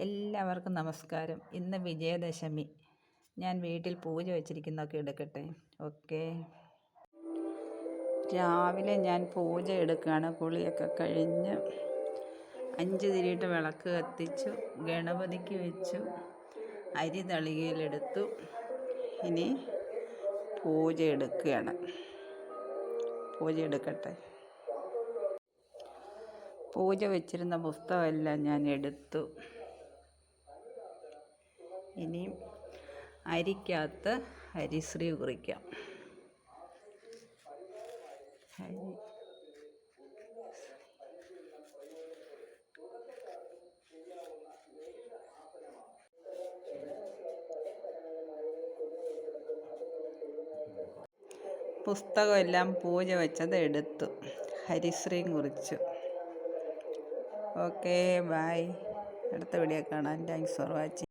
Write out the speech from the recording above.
എല്ലാവർക്കും നമസ്കാരം. ഇന്ന് വിജയദശമി. ഞാൻ വീട്ടിൽ പൂജ വെച്ചിരിക്കുന്നതൊക്കെ എടുക്കട്ടെ. ഓക്കെ, രാവിലെ ഞാൻ പൂജ എടുക്കുകയാണ്. കുളിയൊക്കെ കഴിഞ്ഞ് 5 തിരിയിട്ട് വിളക്ക് കത്തിച്ചു, ഗണപതിക്ക് വെച്ചു, അരി തളികയിലെടുത്തു. ഇനി പൂജ എടുക്കുകയാണ്. പൂജ എടുക്കട്ടെ. പൂജ വെച്ചിരുന്ന പുസ്തകമെല്ലാം ഞാൻ എടുത്തു. ഇനി അരിക്കകത്ത് ഹരിശ്രീ കുറിക്കാം. പുസ്തകമെല്ലാം പൂജ വെച്ചത് എടുത്തു, ഹരിശ്രീ കുറിച്ചു. Okay, bye. അടുത്ത വീഡിയോ കാണാം. Thanks for watching.